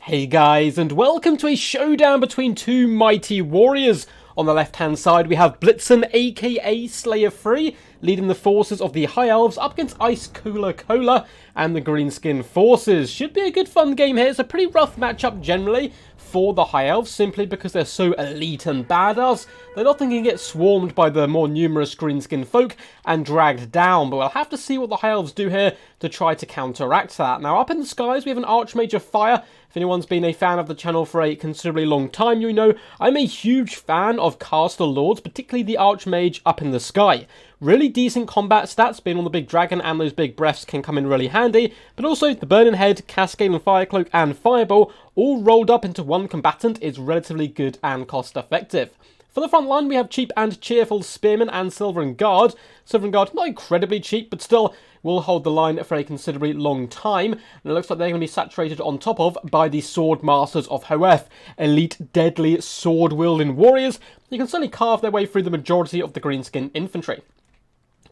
Hey guys, and welcome to a showdown between two mighty warriors. On the left hand side we have Blitzen aka Slayer 3 leading the forces of the High Elves up against Ice Cooler Cola and the Greenskin forces. Should be a good fun game here. It's a pretty rough matchup generally for the High Elves simply because they're so elite and badass. They're often going to get swarmed by the more numerous Greenskin folk and dragged down, but we'll have to see what the High Elves do here to try to counteract that. Now up in the skies we have an Archmage of Fire. If anyone's been a fan of the channel for a considerably long time, you know I'm a huge fan of Caster Lords, particularly the Archmage up in the sky. Really decent combat stats, being on the big dragon and those big breaths can come in really handy, but also the Burning Head, Cascade and Fire Cloak and Fireball all rolled up into one combatant is relatively good and cost effective. For the front line, we have cheap and cheerful Spearman and Silvern Guard. Silvern Guard, not incredibly cheap, but still will hold the line for a considerably long time. And it looks like they're going to be saturated on top of by the Swordmasters of Hoeth. Elite, deadly, sword-wielding warriors. You can certainly carve their way through the majority of the Greenskin infantry.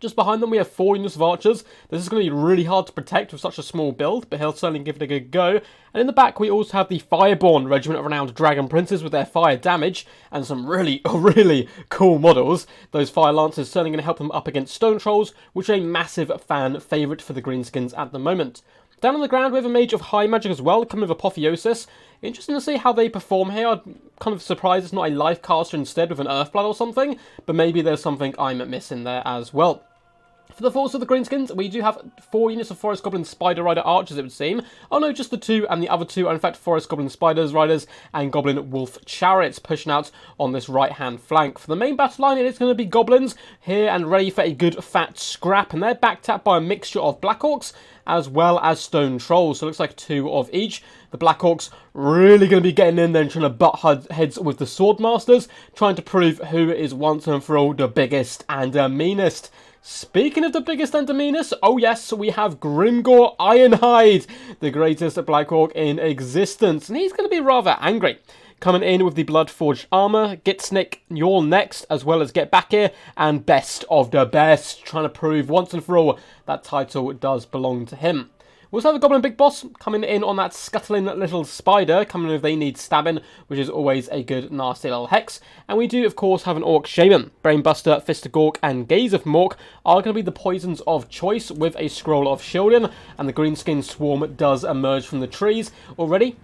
Just behind them we have 4 units of archers. This is going to be really hard to protect with such a small build, but he'll certainly give it a good go. And in the back we also have the Fireborn Regiment of Renowned Dragon Princes with their fire damage, and some really cool models. Those Fire Lancers certainly going to help them up against Stone Trolls, which are a massive fan favourite for the Greenskins at the moment. Down on the ground we have a Mage of High Magic as well, coming with Apotheosis. Interesting to see how they perform here. I'm kind of surprised it's not a Life Caster instead with an Earthblood or something, but maybe there's something I'm missing there as well. For the force of the Greenskins, we do have 4 units of Forest Goblin Spider Rider Archers, it would seem. Oh no, just the 2, and the other 2 are in fact Forest Goblin Spiders Riders and Goblin Wolf Chariots pushing out on this right-hand flank. For the main battle line, it is going to be Goblins here and ready for a good fat scrap, and they're backed up by a mixture of Black Orcs as well as Stone Trolls, so it looks like 2 of each. The Black Orcs really going to be getting in there and trying to butt heads with the Swordmasters, trying to prove who is once and for all the biggest and meanest. Speaking of the biggest and the meanest, oh yes, we have Grimgor Ironhide, the greatest Black Orc in existence, and he's going to be rather angry. Coming in with the Bloodforged armor, Gitsnick, you're next, as well as Get Back Here, and Best of the Best, trying to prove once and for all that title does belong to him. We also have the Goblin Big Boss coming in on that scuttling little spider, coming with They Need Stabbing, which is always a good nasty little hex. And we do of course have an Orc Shaman. Brainbuster, Fist of Gork and Gaze of Mork are going to be the poisons of choice with a Scroll of Shielding, and the Greenskin Swarm does emerge from the trees already.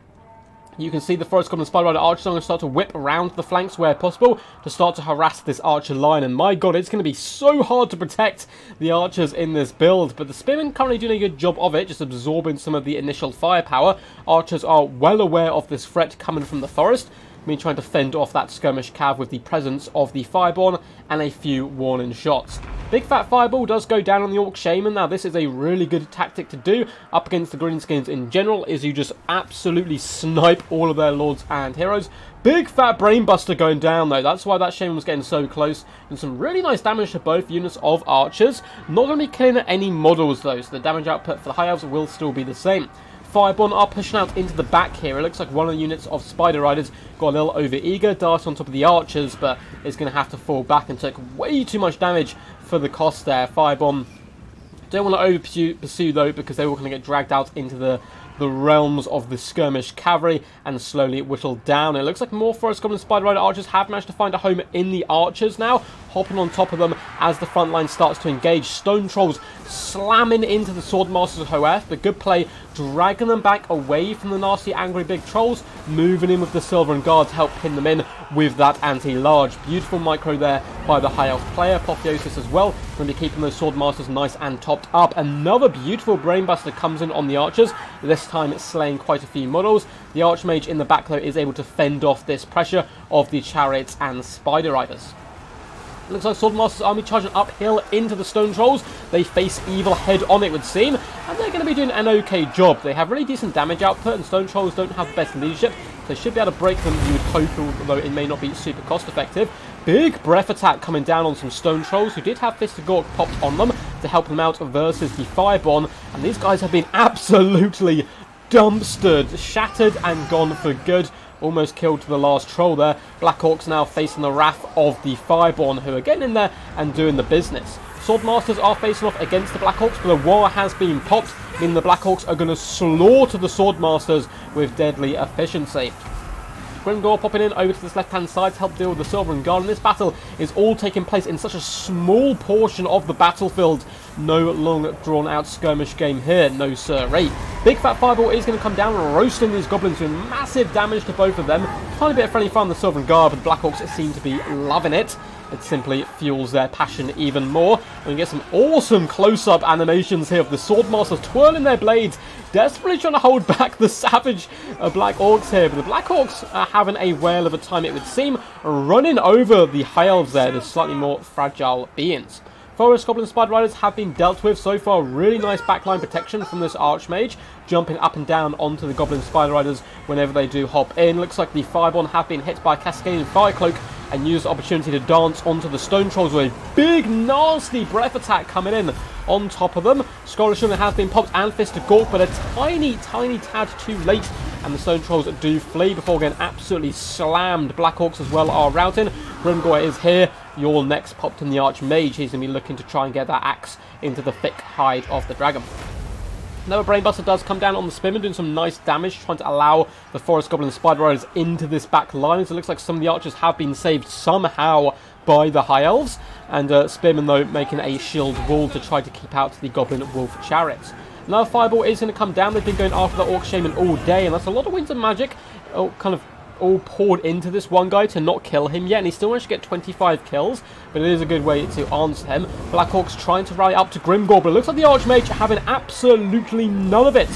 You can see the Forest Goblin Spider Rider Archers are going to start to whip around the flanks where possible to start to harass this Archer line. And my god, it's going to be so hard to protect the Archers in this build. But the Spearmen currently doing a good job of it, just absorbing some of the initial firepower. Archers are well aware of this threat coming from the forest. Me trying to fend off that skirmish cav with the presence of the Fireborn and a few warning shots. Big Fat Fireball does go down on the Orc Shaman. Now this is a really good tactic to do up against the Greenskins in general, is you just absolutely snipe all of their lords and heroes. Big Fat Brainbuster going down though, that's why that Shaman was getting so close, and some really nice damage to both units of Archers. Not going to be killing any models though, so the damage output for the High Elves will still be the same. Fireborn are pushing out into the back here. It looks like one of the units of Spider Riders got a little over-eager, darting on top of the Archers, but is going to have to fall back and take way too much damage for the cost there. Fireborn don't want to over-pursue though, because they're all going to get dragged out into the realms of the skirmish cavalry and slowly whittled down. It looks like more Forest Goblin Spider Rider Archers have managed to find a home in the Archers now, hopping on top of them as the front line starts to engage. Stone Trolls slamming into the Swordmasters of Hoeth, but good play, dragging them back away from the nasty angry big trolls, moving in with the Silvern Guard to help pin them in with that anti-large. Beautiful micro there by the High Elf player. Apotheosis as well, going to be keeping those Swordmasters nice and topped up. Another beautiful Brainbuster comes in on the Archers, this time it's slaying quite a few models. The Archmage in the back though is able to fend off this pressure of the Chariots and Spider Riders. It looks like Swordmasters' army charging uphill into the Stone Trolls. They face evil head on, it would seem, and they're going to be doing an okay job. They have really decent damage output, and Stone Trolls don't have the best leadership, so they should be able to break them, you would hope, although it may not be super cost effective. Big breath attack coming down on some Stone Trolls who did have Fist of Gork popped on them to help them out versus the Fireborn, and these guys have been absolutely dumpstered, shattered and gone for good. Almost killed to the last troll there. Black Orcs now facing the wrath of the Fireborn, who are getting in there and doing the business. Swordmasters are facing off against the Black Orcs, but the war has been popped, meaning the Black Orcs are going to slaughter the Swordmasters with deadly efficiency. Grimgor popping in over to this left-hand side to help deal with the Silver and Guard. And this battle is all taking place in such a small portion of the battlefield. No long drawn-out skirmish game here, no sirree. Big Fat Fireball is going to come down and roasting these goblins, doing massive damage to both of them. Tiny bit of friendly fire on the Silver and Guard, but the Black Orcs seem to be loving it. It simply fuels their passion even more. And we get some awesome close-up animations here of the Swordmasters twirling their blades, desperately trying to hold back the savage Black Orcs here. But the Black Orcs are having a whale of a time, it would seem, running over the High Elves there, the slightly more fragile beings. Forest Goblin Spider Riders have been dealt with so far. Really nice backline protection from this Archmage, jumping up and down onto the Goblin Spider Riders whenever they do hop in. Looks like the Fireborn have been hit by a Cascading Fire Cloak and used the opportunity to dance onto the Stone Trolls with a big, nasty breath attack coming in on top of them. Scholarship has been popped and Fist of Gork, but a tiny, tiny tad too late, and the Stone Trolls do flee before getting absolutely slammed. Black Orcs as well are routing. Grimgor is here. Your next popped in the Archmage. He's going to be looking to try and get that axe into the thick hide of the dragon. Another Brainbuster does come down on the Spearman, doing some nice damage, trying to allow the Forest Goblin Spider Riders into this back line. So it looks like some of the archers have been saved somehow by the High Elves. And Spearman, though, making a shield wall to try to keep out the Goblin Wolf Chariots. Another Fireball is going to come down. They've been going after the Orc Shaman all day, and that's a lot of Winter Magic all poured into this one guy to not kill him yet, and he still managed to get 25 kills, but it is a good way to answer him. Black Orcs trying to rally up to Grimgor, but it looks like the Archmage having absolutely none of it.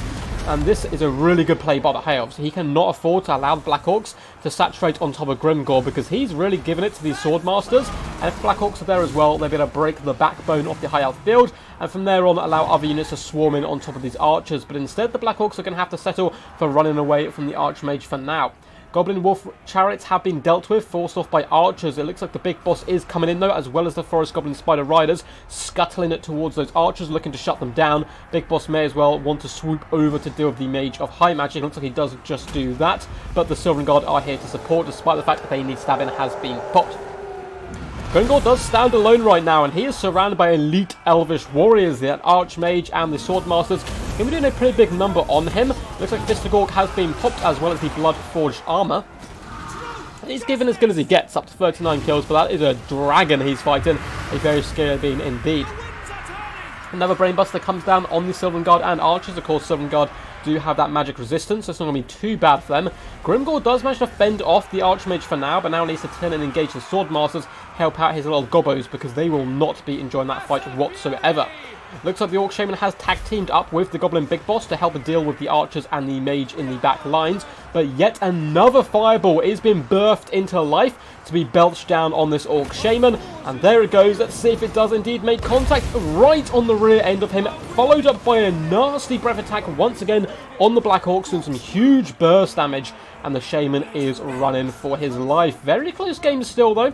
And this is a really good play by the High Elves. He cannot afford to allow the Black Orcs to saturate on top of Grimgor, because he's really given it to these Swordmasters. And if Black Orcs are there as well, they're going to break the backbone of the High Elf field, and from there on allow other units to swarm in on top of these archers. But instead, the Black Orcs are going to have to settle for running away from the Archmage for now. Goblin Wolf Chariots have been dealt with, forced off by archers. It looks like the big boss is coming in though, as well as the Forest Goblin Spider Riders, scuttling it towards those archers, looking to shut them down. Big boss may as well want to swoop over to deal with the Mage of High Magic. It looks like he does just do that, but the Silver and Guard are here to support, despite the fact that they need stabbing has been popped. Grimgor does stand alone right now, and he is surrounded by elite Elvish warriors. The Archmage and the Swordmasters going to be doing a pretty big number on him. Looks like Fist of Gork has been popped, as well as the Blood-Forged Armour. He's given as good as he gets, up to 39 kills, but that is a dragon he's fighting. A very scary being indeed. Another Brainbuster comes down on the Silver Guard and Archers. Of course, Silver Guard do have that magic resistance, so it's not going to be too bad for them. Grimgor does manage to fend off the Archmage for now, but now needs to turn and engage the Swordmasters, help out his little gobbos, because they will not be enjoying that fight whatsoever. Looks like the Orc Shaman has tag teamed up with the Goblin Big Boss to help deal with the archers and the mage in the back lines, but yet another Fireball is being birthed into life to be belched down on this Orc Shaman, and there it goes. Let's see if it does indeed make contact right on the rear end of him, followed up by a nasty breath attack once again on the Black Orcs, doing some huge burst damage, and the Shaman is running for his life. Very close game still though.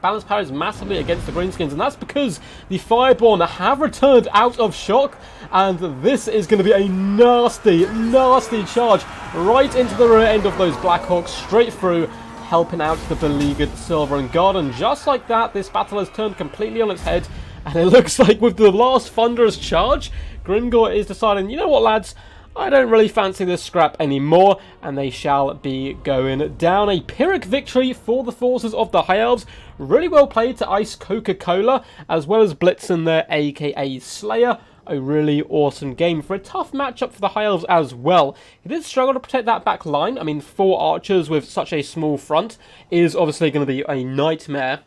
Balance power is massively against the Greenskins, and that's because the Fireborn have returned out of shock, and this is going to be a nasty, nasty charge right into the rear end of those Black Orcs, straight through, helping out the beleaguered Silver and Guard. And just like that, this battle has turned completely on its head, and it looks like with the last thunderous charge, Grimgor is deciding, you know what lads, I don't really fancy this scrap anymore, and they shall be going down. A Pyrrhic victory for the forces of the High Elves. Really well played to ice Coca-Cola, as well as Blitzen there, aka Slayer. A really awesome game for a tough matchup for the High Elves as well. He did struggle to protect that back line. I mean, 4 archers with such a small front is obviously going to be a nightmare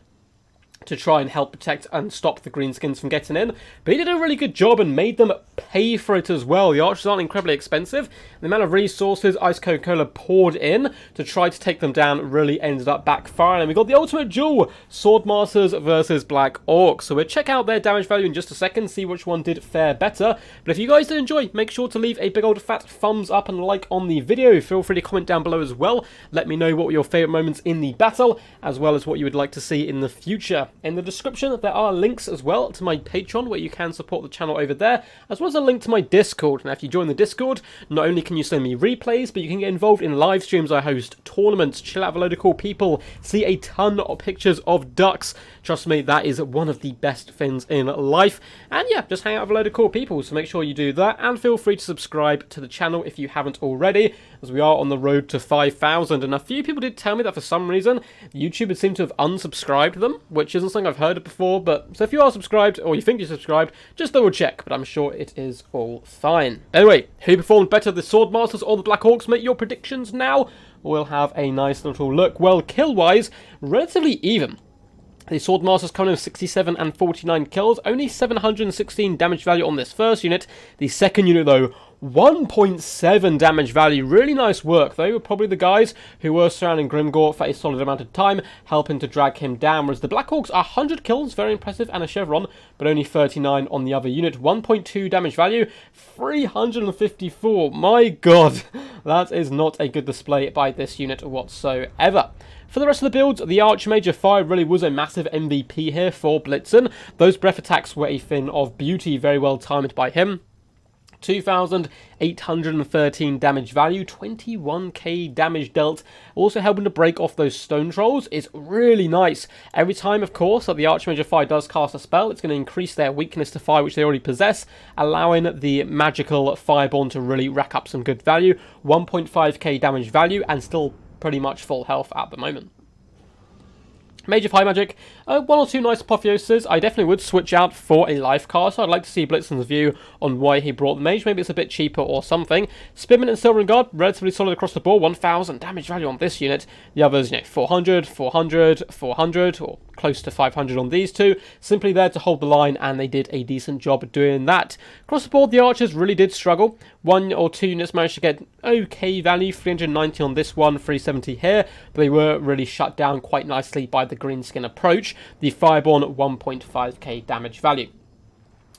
to try and help protect and stop the Greenskins from getting in. But he did a really good job and made them pay for it as well. The archers aren't incredibly expensive. The amount of resources Ice Coca-Cola poured in to try to take them down really ended up backfiring. And we got the ultimate duel, Swordmasters versus Black Orcs. So we'll check out their damage value in just a second, see which one did fare better. But if you guys did enjoy, make sure to leave a big old fat thumbs up and like on the video. Feel free to comment down below as well. Let me know what were your favourite moments in the battle, as well as what you would like to see in the future. In the description, there are links as well to my Patreon, where you can support the channel over there, as well as a link to my Discord. Now, if you join the Discord, not only can you send me replays, but you can get involved in live streams. I host tournaments, chill out with a load of cool people, see a ton of pictures of ducks. Trust me, that is one of the best things in life. And yeah, just hang out with a load of cool people, so make sure you do that. And feel free to subscribe to the channel if you haven't already, as we are on the road to 5,000. And a few people did tell me that for some reason, YouTube would seem to have unsubscribed them, which isn't something I've heard of before. But so if you are subscribed, or you think you're subscribed, just double check, but I'm sure it is all fine. Anyway, who performed better, the Swordmasters or the Black Orcs? Make your predictions now. We'll have a nice little look. Well, kill-wise, relatively even. The Swordmasters coming in with 67 and 49 kills, only 716 damage value on this first unit. The second unit, though, 1.7 damage value. Really nice work. They were probably the guys who were surrounding Grimgor for a solid amount of time, helping to drag him down. Whereas the Black Orcs are 100 kills, very impressive, and a chevron, but only 39 on the other unit. 1.2 damage value, 354. My god, that is not a good display by this unit whatsoever. For the rest of the builds, the Archmage Fire really was a massive MVP here for Blitzen. Those breath attacks were a thing of beauty, very well timed by him. 2,813 damage value, 21k damage dealt, also helping to break off those stone trolls is really nice. Every time, of course, that the Archmage of Fire does cast a spell, it's going to increase their weakness to fire, which they already possess, allowing the magical Fireborn to really rack up some good value. 1.5k damage value, and still pretty much full health at the moment. Mage of High Magic, one or two nice apotheoses. I definitely would switch out for a life caster. I'd like to see Blitzen's view on why he brought the mage. Maybe it's a bit cheaper or something. Spearman and Silver and Guard, relatively solid across the board. 1,000 damage value on this unit. The others, 400, 400, 400, or close to 500 on these two. Simply there to hold the line, and they did a decent job doing that. Across the board, the archers really did struggle. One or two units managed to get okay value. 390 on this one, 370 here. But they were really shut down quite nicely by the Greenskin approach. The Fireborn, 1.5k damage value.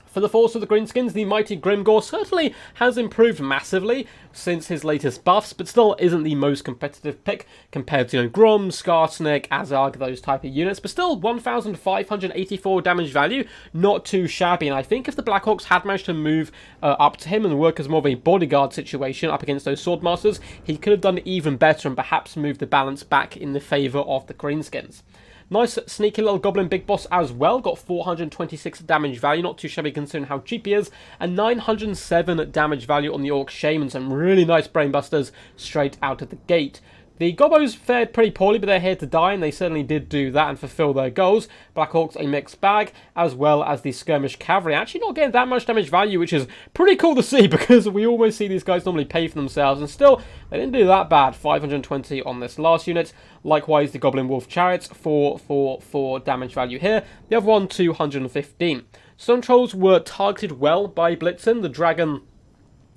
For the force of the Greenskins, the mighty Grimgor certainly has improved massively since his latest buffs, but still isn't the most competitive pick compared to, Grom, Skarsnik, Azarg, those type of units, but still 1,584 damage value, not too shabby. And I think if the Black Orcs had managed to move up to him and work as more of a bodyguard situation up against those Swordmasters, he could have done even better and perhaps moved the balance back in the favour of the Greenskins. Nice sneaky little Goblin Big Boss as well, got 426 damage value, not too shabby considering how cheap he is, and 907 damage value on the Orc Shaman, some really nice brainbusters straight out of the gate. The Gobos fared pretty poorly, but they're here to die, and they certainly did do that and fulfill their goals. Black Orcs, a mixed bag, as well as the Skirmish Cavalry. Actually not getting that much damage value, which is pretty cool to see, because we always see these guys normally pay for themselves, and still, they didn't do that bad. 520 on this last unit. Likewise, the Goblin Wolf Chariots, 444 damage value here. The other one, 215. Stone Trolls were targeted well by Blitzen. The Dragon,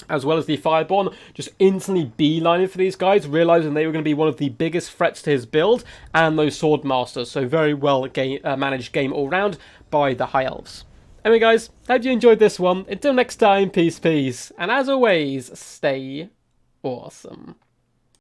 as well as the Fireborn, just instantly beelining for these guys, realizing they were going to be one of the biggest threats to his build, and those Swordmasters. So very well managed game all round by the High Elves. Anyway guys, hope you enjoyed this one. Until next time, peace, peace, and as always, stay awesome.